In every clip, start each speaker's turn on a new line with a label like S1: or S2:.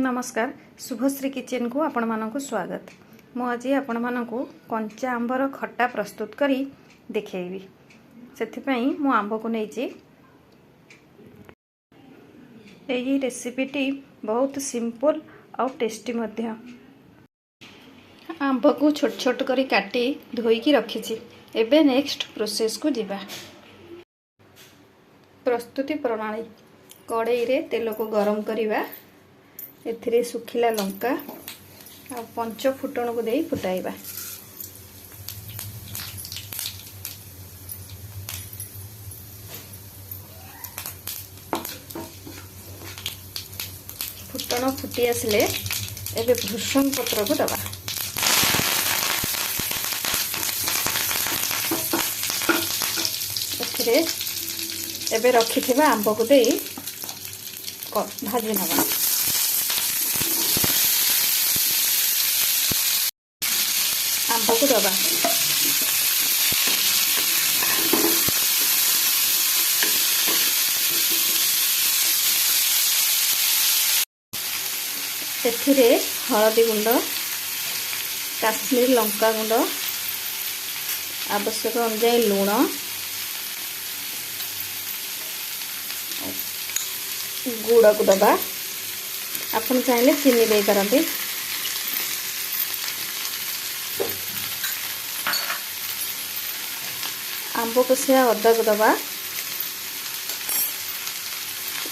S1: नमस्कार शुभश्री किचन को आपण मानक स्वागत। मु आज आपण मानक कंचा आंबर खट्टा प्रस्तुत करी देखेबी। सेथिपई मु आंब को नहीं यही रेसिपीटी बहुत सिंपल और टेस्टी मध्य। आंब को छोट छोट करी काटी धोईकी रखी। एबे नेक्स्ट प्रोसेस को जीवा। प्रस्तुति प्रणाली कड़ाई रे तेल को गरम करिवा। एथिरे सुखिला लंका आ पंच फुटण को देई फुटाइबा। फुटण फुटी आसले एबे भृषंग पत्र को दबा। एथिरे एबे रखिथिबा आंब को देई भाजी नबा। आंब को दबा। एथिरे हळदी गुंड, काश्मीर लंका गुंड, आवश्यक अनुसार लूण, गुड़ को दबा। आपण चाहिले चीनी दे करंती। आंब कषिया अदा को दबा।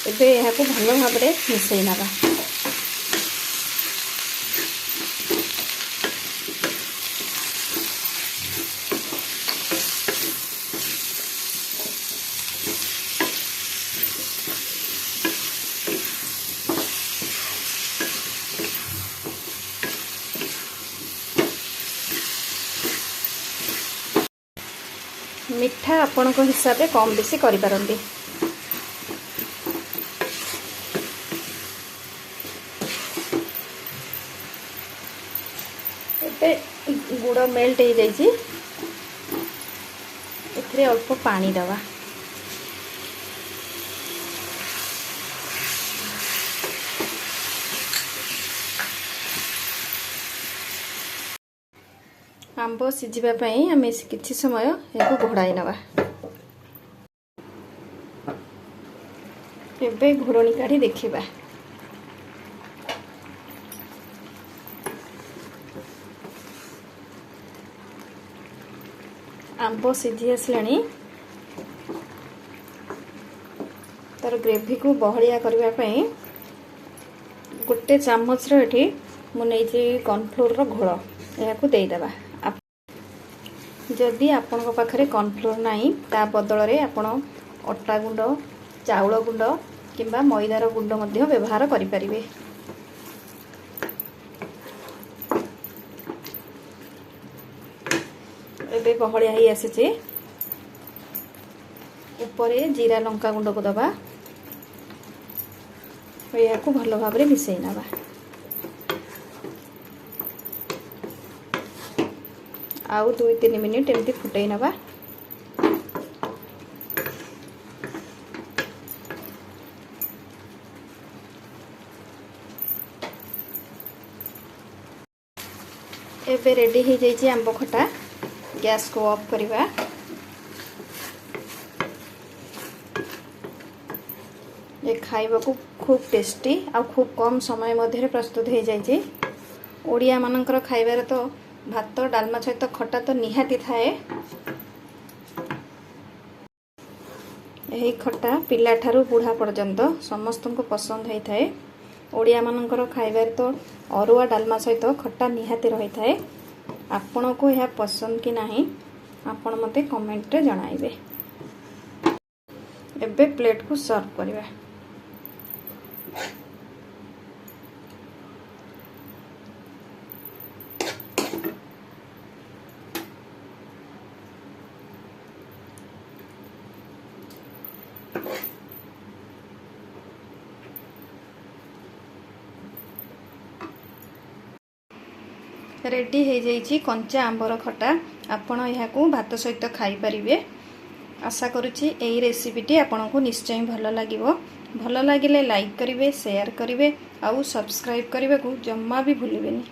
S1: एबे यहाँ को भल भाव में मिसई नबा। मिठा आपण को हिसाब से कम बेसी करि पारंती। एबे गुड़ मेल्ट हो जाइए। एथिरे अल्प पानी दवा। आंब सिझापी आम किसी समय या घोड़ाई नवा। एबे घोड़नी काढ़ी देखिबा। आंब सिझी आसलानी। तार ग्रेवी को बहलिया करबा पई गोटे चामच रे मु नेइछि कॉर्नफ्लोर रो घोल या को देई देबा। जदि आपण पाखरे कॉर्नफ्लोर नहीं ता बदल रे आपण अटा गुंड, चाउल गुंड किंबा मैदार गुंड मध्य व्यवहार करि परिबे। एबे बहलिया ही आसीचे। ऊपरे जीरा लंका गुंड को दबा। या को भलो भाव रे मिसई नबा। आउ 2-3 मिनिट एमती फुटई नबा। एबे रेडी हो जाइए आंब खटा। गैस को ऑफ करवा। ये खाइबा को खूब टेस्टी आ खूब कम समय मध्य प्रस्तुत हो जाइए। ओडिया मानकर खाइबार तो भात डालमा सहित खटा तो निहाती थाए। यही खटा पिला ठारू बुढ़ा पर्यंत समस्त को पसंद होता है। ओडिया मानकर खाइबार तो अरुआ डालमा सहित खटा निहाती रही थाए। आपण को यह पसंद कि नहीं आपण मते कमेंट रे जणाइबे। एबे प्लेट को सर्व करबा। रेडी हो जाइए कंचा आंबर खटा। आपण यहाँ को भात सहित खाई परिबे। आशा करुच्ची यही रेसिपीटी आपन को निश्चय भल लगिवो। भल लगे लाइक करेंगे, शेयर करेंगे, आउ सब्सक्राइब करने को जम्मा भी भूलिबेनी।